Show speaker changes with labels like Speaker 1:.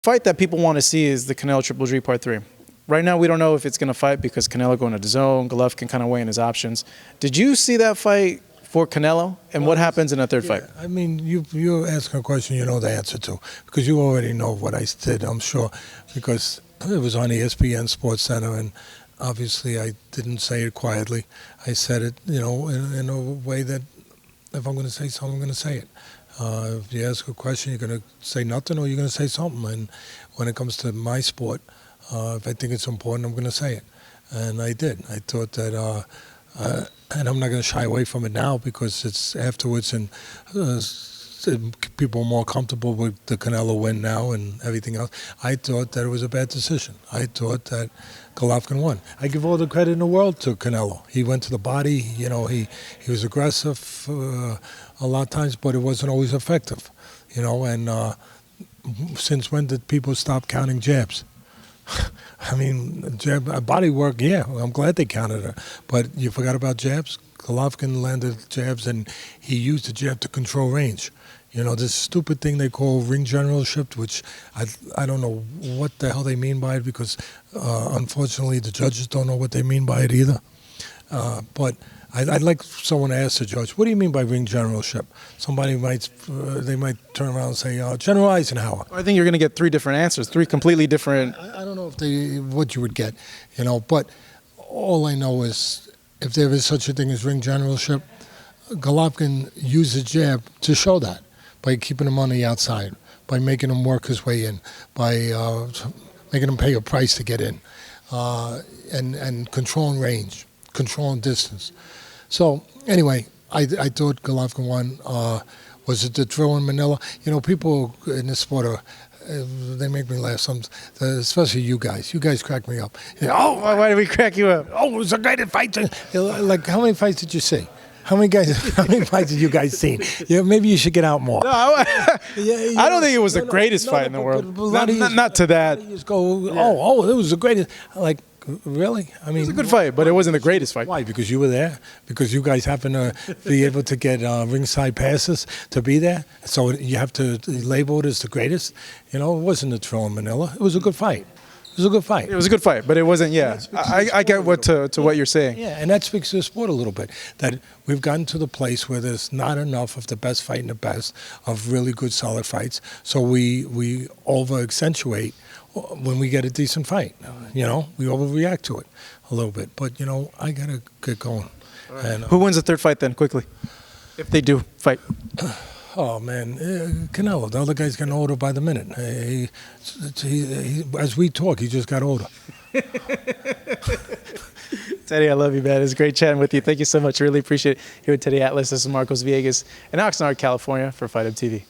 Speaker 1: fight that people want to see is the Canelo Triple G Part 3. Right now, we don't know if it's going to fight because Canelo going to the zone. Golovkin kind of weighing his options. Did you see that fight for Canelo? And what happens in a third fight?
Speaker 2: I mean, you're asking a question you know the answer to because you already know what I did, I'm sure, because it was on ESPN Sports Center, and obviously I didn't say it quietly. I said it, in a way that if I'm going to say something, I'm going to say it. If you ask a question, you're going to say nothing or you're going to say something. And when it comes to my sport, if I think it's important, I'm going to say it. And I did. I thought that, and I'm not going to shy away from it now because it's afterwards and people are more comfortable with the Canelo win now and everything else. I thought that it was a bad decision. I thought that Golovkin won. I give all the credit in the world to Canelo. He went to the body. He was aggressive a lot of times, but it wasn't always effective. And since when did people stop counting jabs? I mean, body work, yeah, I'm glad they counted her. But you forgot about jabs? Golovkin landed jabs, and he used the jab to control range. This stupid thing they call ring generalship, which I don't know what the hell they mean by it because, unfortunately, the judges don't know what they mean by it either. But I'd like someone to ask the judge, what do you mean by ring generalship? Somebody might turn around and say, General Eisenhower.
Speaker 1: I think you're going to get three different answers, three completely different.
Speaker 2: I don't know what you would get, but all I know is if there is such a thing as ring generalship, Golovkin used the jab to show that by keeping him on the outside, by making him work his way in, by making him pay a price to get in, and controlling range, controlling distance. So anyway, I thought Golovkin won. Was it the drill in Manila? People in this sport they make me laugh. Especially you guys. You guys crack me up.
Speaker 1: Why did we crack you up?
Speaker 2: Oh, it was a great fight. Like, how many fights did you see? How many fights have you guys seen? Yeah, maybe you should get out more.
Speaker 1: No, I don't think it was the greatest fight in the world. Not to that.
Speaker 2: You just go, it was the greatest. Like, really? I mean,
Speaker 1: it was a good fight, but it wasn't the greatest fight.
Speaker 2: Why? Because you were there? Because you guys happen to be able to get ringside passes to be there? So you have to label it as the greatest? It wasn't a thrill in Manila. It was a good fight. It was a good fight.
Speaker 1: It was a good fight, but it wasn't, yeah. I get what you're saying.
Speaker 2: Yeah, and that speaks to the sport a little bit, that we've gotten to the place where there's not enough of the best fighting the best, of really good, solid fights. So we over-accentuate when we get a decent fight. We overreact to it a little bit. But, I got to get going.
Speaker 1: Right. And, who wins the third fight then, quickly, if they do fight?
Speaker 2: Oh, man, Canelo. The other guy's getting older by the minute. As we talk, he just got older.
Speaker 1: Teddy, I love you, man. It was great chatting with you. Thank you so much. Really appreciate it. Here with Teddy Atlas. This is Marcos Villegas in Oxnard, California for Fight Up TV.